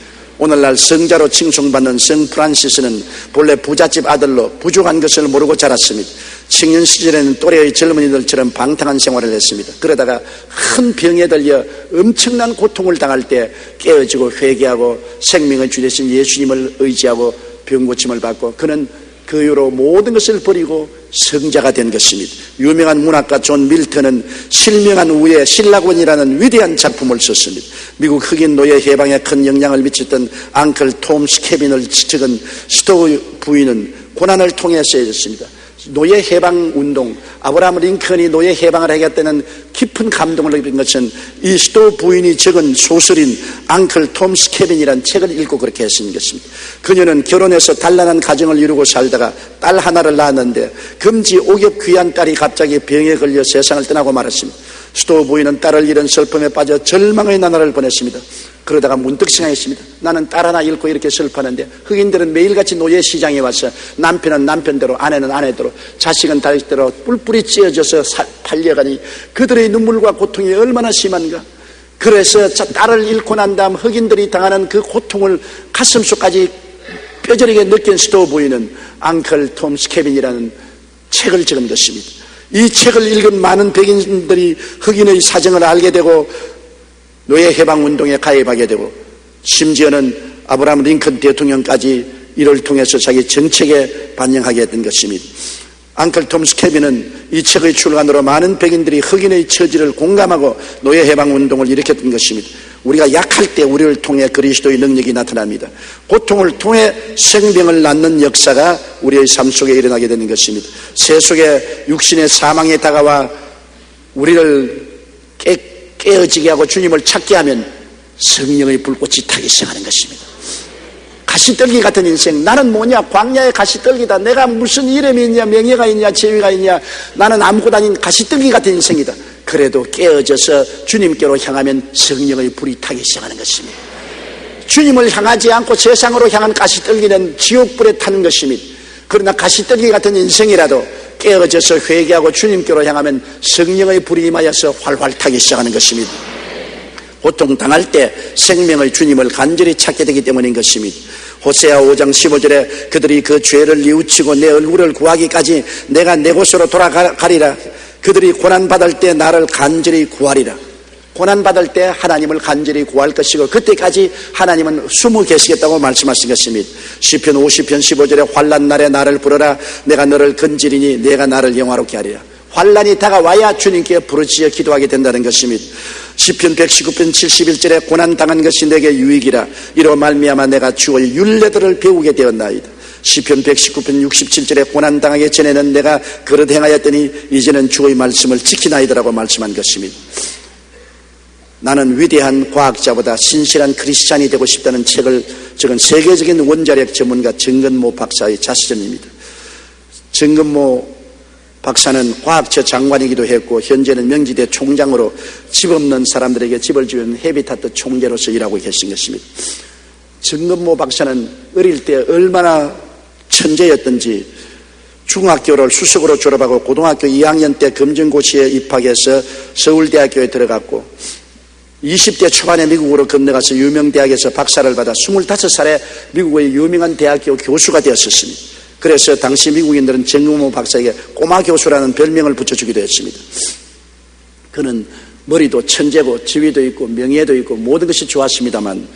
오늘날 성자로 칭송받는 성 프란시스는 본래 부잣집 아들로 부족한 것을 모르고 자랐습니다. 청년 시절에는 또래의 젊은이들처럼 방탕한 생활을 했습니다. 그러다가 큰 병에 들려 엄청난 고통을 당할 때 깨어지고 회개하고 생명의 주 되신 예수님을 의지하고 병고침을 받고 그는 그 이후로 모든 것을 버리고 성자가 된 것입니다. 유명한 문학가 존 밀턴은 실명한 후에 신라곤이라는 위대한 작품을 썼습니다. 미국 흑인 노예 해방에 큰 영향을 미쳤던 앙클 톰 스케빈을 적은 스토우 부인은 고난을 통해 쓰여졌습니다. 노예 해방 운동, 아브라함 링컨이 노예 해방을 하겠다는 깊은 감동을 느낀 것은 이 스토우 부인이 적은 소설인 앙클 톰 스케빈이라는 책을 읽고 그렇게 했는 것입니다. 그녀는 결혼해서 단란한 가정을 이루고 살다가 딸 하나를 낳았는데 금지 옥엽 귀한 딸이 갑자기 병에 걸려 세상을 떠나고 말았습니다. 스토우 부인은 딸을 잃은 슬픔에 빠져 절망의 나날을 보냈습니다. 그러다가 문득 생각했습니다. 나는 딸 하나 잃고 이렇게 슬퍼하는데 흑인들은 매일같이 노예 시장에 와서 남편은 남편대로 아내는 아내대로 자식은 자식대로 뿔뿔이 찢어져서 팔려가니 그들의 눈물과 고통이 얼마나 심한가. 그래서 딸을 잃고 난 다음 흑인들이 당하는 그 고통을 가슴속까지 뼈저리게 느낀 스토우 부인은 앙클 톰 스케빈이라는 책을 적은 것입니다. 이 책을 읽은 많은 백인들이 흑인의 사정을 알게 되고 노예 해방 운동에 가입하게 되고 심지어는 아브라함 링컨 대통령까지 이를 통해서 자기 정책에 반영하게 된 것입니다. 앙클 톰 스케빈은 이 책의 출간으로 많은 백인들이 흑인의 처지를 공감하고 노예 해방 운동을 일으켰던 것입니다. 우리가 약할 때 우리를 통해 그리스도의 능력이 나타납니다. 고통을 통해 생명을 낳는 역사가 우리의 삶 속에 일어나게 되는 것입니다. 세속의 육신의 사망에 다가와 우리를 깨어지게 하고 주님을 찾게 하면 성령의 불꽃이 타기 시작하는 것입니다. 가시떨기 같은 인생, 나는 뭐냐, 광야의 가시떨기다. 내가 무슨 이름이 있냐, 명예가 있냐, 지위가 있냐, 나는 아무것도 아닌 가시떨기 같은 인생이다. 그래도 깨어져서 주님께로 향하면 성령의 불이 타기 시작하는 것입니다. 주님을 향하지 않고 세상으로 향한 가시떨기는 지옥불에 타는 것입니다. 그러나 가시떨기 같은 인생이라도 깨어져서 회개하고 주님께로 향하면 성령의 불이 임하여서 활활 타기 시작하는 것입니다. 고통 당할 때 생명의 주님을 간절히 찾게 되기 때문인 것입니다. 호세아 5장 15절에 그들이 그 죄를 뉘우치고 내 얼굴을 구하기까지 내가 내 곳으로 돌아가리라. 그들이 고난받을 때 나를 간절히 구하리라. 고난받을 때 하나님을 간절히 구할 것이고 그때까지 하나님은 숨어 계시겠다고 말씀하신 것입니다. 시편 50편 15절에 환난 날에 나를 부르라. 내가 너를 건지리니 내가 나를 영화롭게 하리라. 환난이 다가와야 주님께 부르짖어 기도하게 된다는 것입니다. 시편 119편 71절에 고난당한 것이 내게 유익이라. 이로 말미암아 내가 주의 율례들을 배우게 되었나이다. 시편 119편 67절에 고난당하기 전에는 내가 그릇 행하였더니 이제는 주의 말씀을 지키나이다라고 말씀한 것입니다. 나는 위대한 과학자보다 신실한 크리스찬이 되고 싶다는 책을 적은 세계적인 원자력 전문가 정근모 박사의 자서전입니다. 정근모 박사는 과학처 장관이기도 했고 현재는 명지대 총장으로 집 없는 사람들에게 집을 지은 헤비타트 총재로서 일하고 계신 것입니다. 정근모 박사는 어릴 때 얼마나 천재였던지 중학교를 수석으로 졸업하고 고등학교 2학년 때 검정고시에 입학해서 서울대학교에 들어갔고 20대 초반에 미국으로 건너가서 유명 대학에서 박사를 받아 25살에 미국의 유명한 대학교 교수가 되었었습니다. 그래서 당시 미국인들은 정금호 박사에게 꼬마 교수라는 별명을 붙여주기도 했습니다. 그는 머리도 천재고 지위도 있고 명예도 있고 모든 것이 좋았습니다만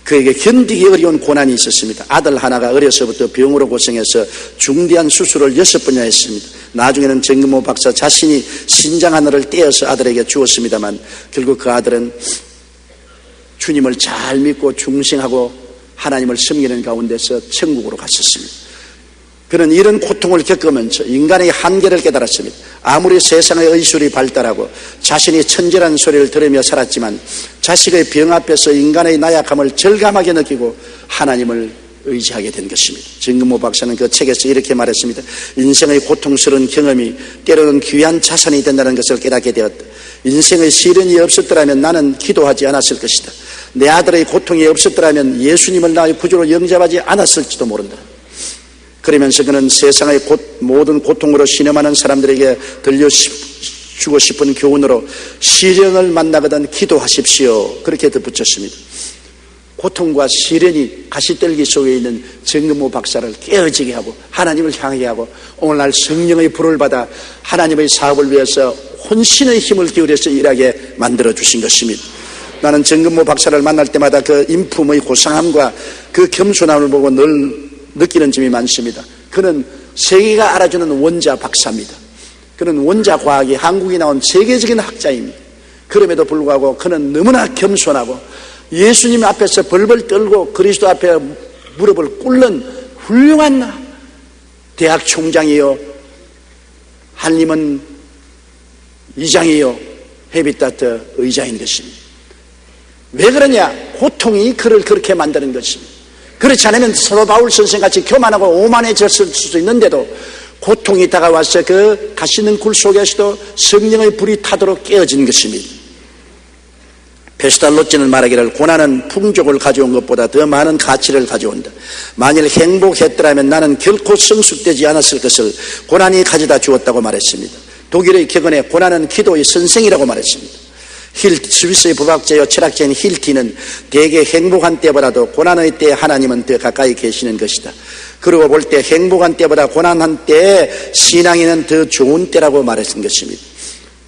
그에게 견디기 어려운 고난이 있었습니다. 아들 하나가 어려서부터 병으로 고생해서 중대한 수술을 6번이나 했습니다. 나중에는 정금호 박사 자신이 신장 하나를 떼어서 아들에게 주었습니다만 결국 그 아들은 주님을 잘 믿고 중생하고 하나님을 섬기는 가운데서 천국으로 갔었습니다. 그는 이런 고통을 겪으면서 인간의 한계를 깨달았습니다. 아무리 세상의 의술이 발달하고 자신이 천재라는 소리를 들으며 살았지만 자식의 병 앞에서 인간의 나약함을 절감하게 느끼고 하나님을 의지하게 된 것입니다. 정금호 박사는 그 책에서 이렇게 말했습니다. 인생의 고통스러운 경험이 때로는 귀한 자산이 된다는 것을 깨닫게 되었다. 인생의 시련이 없었더라면 나는 기도하지 않았을 것이다. 내 아들의 고통이 없었더라면 예수님을 나의 구주로 영접하지 않았을지도 모른다. 그러면서 그는 세상의 모든 고통으로 신음하는 사람들에게 들려주고 싶은 교훈으로 시련을 만나거든 기도하십시오. 그렇게 덧붙였습니다. 고통과 시련이 가시떨기 속에 있는 정금호 박사를 깨어지게 하고 하나님을 향하게 하고 오늘날 성령의 불을 받아 하나님의 사업을 위해서 혼신의 힘을 기울여서 일하게 만들어주신 것입니다. 나는 정금호 박사를 만날 때마다 그 인품의 고상함과 그 겸손함을 보고 늘 느끼는 점이 많습니다. 그는 세계가 알아주는 원자 박사입니다. 그는 원자 과학이 한국에 나온 세계적인 학자입니다. 그럼에도 불구하고 그는 너무나 겸손하고 예수님 앞에서 벌벌 떨고 그리스도 앞에 무릎을 꿇는 훌륭한 대학 총장이요 한림은 이장이요 헤비타트 의장인 것입니다. 왜 그러냐? 고통이 그를 그렇게 만드는 것입니다. 그렇지 않으면 사도 바울 선생같이 교만하고 오만해졌을 수도 있는데도 고통이 다가와서 그 가시는 굴 속에서도 성령의 불이 타도록 깨어진 것입니다. 페스탈로치는 말하기를 고난은 풍족을 가져온 것보다 더 많은 가치를 가져온다. 만일 행복했더라면 나는 결코 성숙되지 않았을 것을 고난이 가져다 주었다고 말했습니다. 독일의 격언에 고난은 기도의 선생이라고 말했습니다. 스위스의 법학자요 철학자인 힐티는 대개 행복한 때보다도 고난의 때에 하나님은 더 가까이 계시는 것이다. 그러고 볼 때 행복한 때보다 고난한 때에 신앙인은 더 좋은 때라고 말했던 것입니다.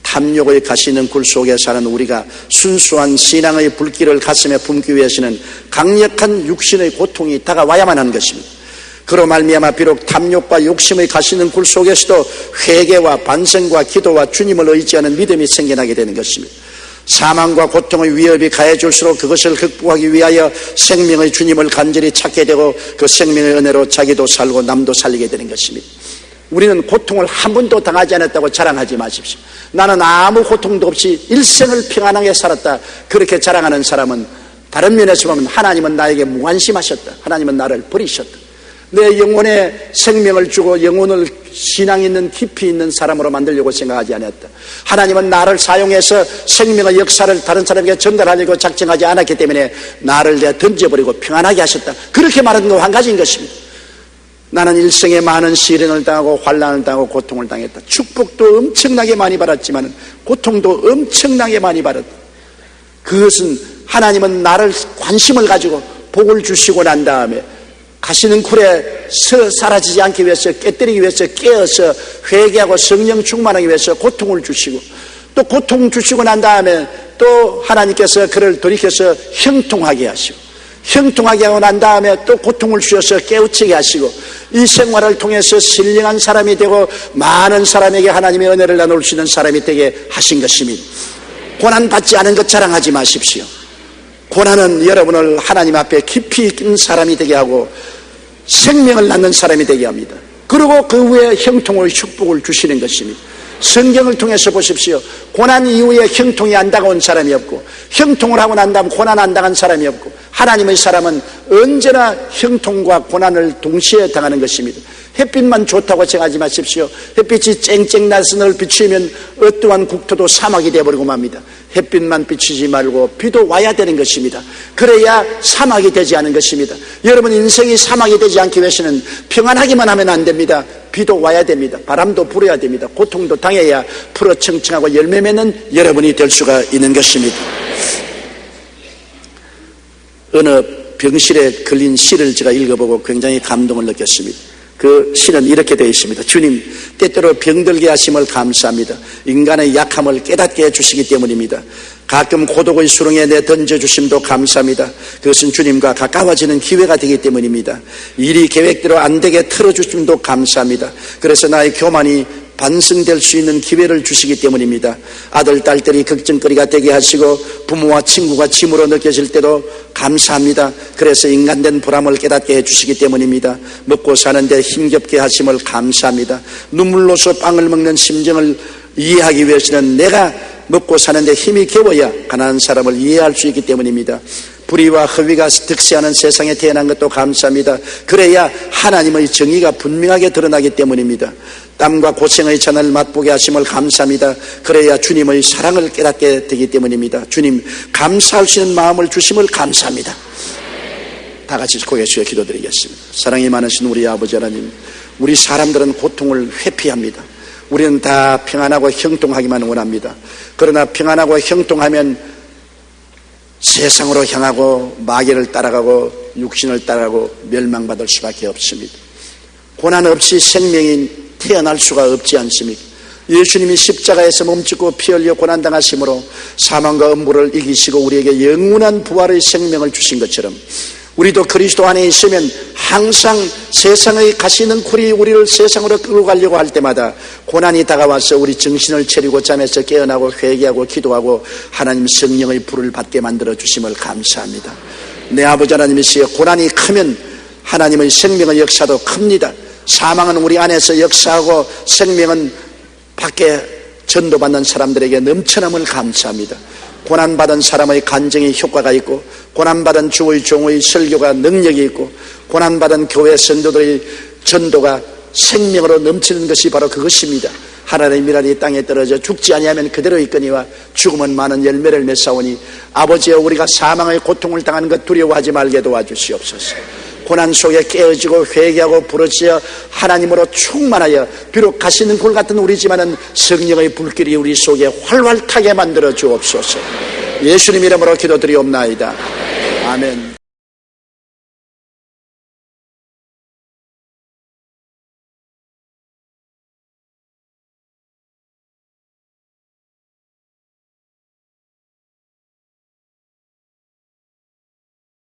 탐욕의 가시는 굴 속에 사는 우리가 순수한 신앙의 불길을 가슴에 품기 위해서는 강력한 육신의 고통이 다가와야만 하는 것입니다. 그로 말미암아 비록 탐욕과 욕심의 가시는 굴 속에서도 회개와 반성과 기도와 주님을 의지하는 믿음이 생겨나게 되는 것입니다. 사망과 고통의 위협이 가해질수록 그것을 극복하기 위하여 생명의 주님을 간절히 찾게 되고 그 생명의 은혜로 자기도 살고 남도 살리게 되는 것입니다. 우리는 고통을 한 번도 당하지 않았다고 자랑하지 마십시오. 나는 아무 고통도 없이 일생을 평안하게 살았다. 그렇게 자랑하는 사람은 다른 면에서 보면 하나님은 나에게 무관심하셨다. 하나님은 나를 버리셨다. 내 영혼에 생명을 주고 영혼을 신앙 있는 깊이 있는 사람으로 만들려고 생각하지 않았다. 하나님은 나를 사용해서 생명의 역사를 다른 사람에게 전달하려고 작정하지 않았기 때문에 나를 내가 던져버리고 평안하게 하셨다. 그렇게 말하는 건 한 가지인 것입니다. 나는 일생에 많은 시련을 당하고 환난을 당하고 고통을 당했다. 축복도 엄청나게 많이 받았지만 고통도 엄청나게 많이 받았다. 그것은 하나님은 나를 관심을 가지고 복을 주시고 난 다음에 가시는 굴에 사라지지 않기 위해서 깨뜨리기 위해서 깨어서 회개하고 성령 충만하기 위해서 고통을 주시고 또 고통 주시고 난 다음에 또 하나님께서 그를 돌이켜서 형통하게 하시고 형통하게 하고 난 다음에 또 고통을 주셔서 깨우치게 하시고 이 생활을 통해서 신령한 사람이 되고 많은 사람에게 하나님의 은혜를 나눌 수 있는 사람이 되게 하신 것입니다. 고난받지 않은 것 자랑하지 마십시오. 고난은 여러분을 하나님 앞에 깊이 있는 사람이 되게 하고 생명을 낳는 사람이 되게 합니다. 그리고 그 후에 형통의 축복을 주시는 것입니다. 성경을 통해서 보십시오. 고난 이후에 형통이 안 다가온 사람이 없고 형통을 하고 난 다음 고난 안 당한 사람이 없고 하나님의 사람은 언제나 형통과 고난을 동시에 당하는 것입니다. 햇빛만 좋다고 생각하지 마십시오. 햇빛이 쨍쨍 나서 늘 비추면 어떠한 국토도 사막이 되어버리고 맙니다. 햇빛만 비추지 말고 비도 와야 되는 것입니다. 그래야 사막이 되지 않은 것입니다. 여러분 인생이 사막이 되지 않기 위해서는 평안하기만 하면 안 됩니다. 비도 와야 됩니다. 바람도 불어야 됩니다. 고통도 당해야 푸르청청하고 열매 맺는 여러분이 될 수가 있는 것입니다. 어느 병실에 걸린 시를 제가 읽어보고 굉장히 감동을 느꼈습니다. 그 그 시는 이렇게 되어 있습니다. 주님, 때때로 병들게 하심을 감사합니다. 인간의 약함을 깨닫게 해주시기 때문입니다. 가끔 고독의 수렁에 내던져 주심도 감사합니다. 그것은 주님과 가까워지는 기회가 되기 때문입니다. 일이 계획대로 안 되게 틀어주심도 감사합니다. 그래서 나의 교만이 반성될 수 있는 기회를 주시기 때문입니다. 아들, 딸들이 걱정거리가 되게 하시고 부모와 친구가 짐으로 느껴질 때도 감사합니다. 그래서 인간된 보람을 깨닫게 해주시기 때문입니다. 먹고 사는데 힘겹게 하심을 감사합니다. 눈물로서 빵을 먹는 심정을 이해하기 위해서는 내가 먹고 사는데 힘이 겨워야 가난한 사람을 이해할 수 있기 때문입니다. 불의와 허위가 득세하는 세상에 태어난 것도 감사합니다. 그래야 하나님의 정의가 분명하게 드러나기 때문입니다. 땀과 고생의 잔을 맛보게 하심을 감사합니다. 그래야 주님의 사랑을 깨닫게 되기 때문입니다. 주님, 감사할 수 있는 마음을 주심을 감사합니다. 다 같이 고개 숙여 기도드리겠습니다. 사랑이 많으신 우리 아버지 하나님, 우리 사람들은 고통을 회피합니다. 우리는 다 평안하고 형통하기만 원합니다. 그러나 평안하고 형통하면 세상으로 향하고 마귀를 따라가고 육신을 따라가고 멸망받을 수밖에 없습니다. 고난 없이 생명이 태어날 수가 없지 않습니까? 예수님이 십자가에서 몸짓고 피 흘려 고난당하심으로 사망과 음부를 이기시고 우리에게 영원한 부활의 생명을 주신 것처럼 우리도 그리스도 안에 있으면 항상 세상의 가시는 쿨이 우리를 세상으로 끌고 가려고 할 때마다 고난이 다가와서 우리 정신을 차리고 잠에서 깨어나고 회개하고 기도하고 하나님 성령의 불을 받게 만들어 주심을 감사합니다. 내 아버지 하나님이시여, 고난이 크면 하나님의 생명의 역사도 큽니다. 사망은 우리 안에서 역사하고 생명은 밖에 전도받는 사람들에게 넘쳐남을 감사합니다. 고난받은 사람의 간증이 효과가 있고 고난받은 주의 종의 설교가 능력이 있고 고난받은 교회 선도들의 전도가 생명으로 넘치는 것이 바로 그것입니다. 하나님의 미랄이 땅에 떨어져 죽지 아니하면 그대로 있거니와 죽으면 많은 열매를 맺사오니 아버지여, 우리가 사망의 고통을 당하는 것 두려워하지 말게 도와주시옵소서. 고난 속에 깨어지고 회개하고 부르짖어 하나님으로 충만하여 비록 가시는 굴 같은 우리지만은 성령의 불길이 우리 속에 활활 타게 만들어 주옵소서. 예수님 이름으로 기도드리옵나이다. 아멘.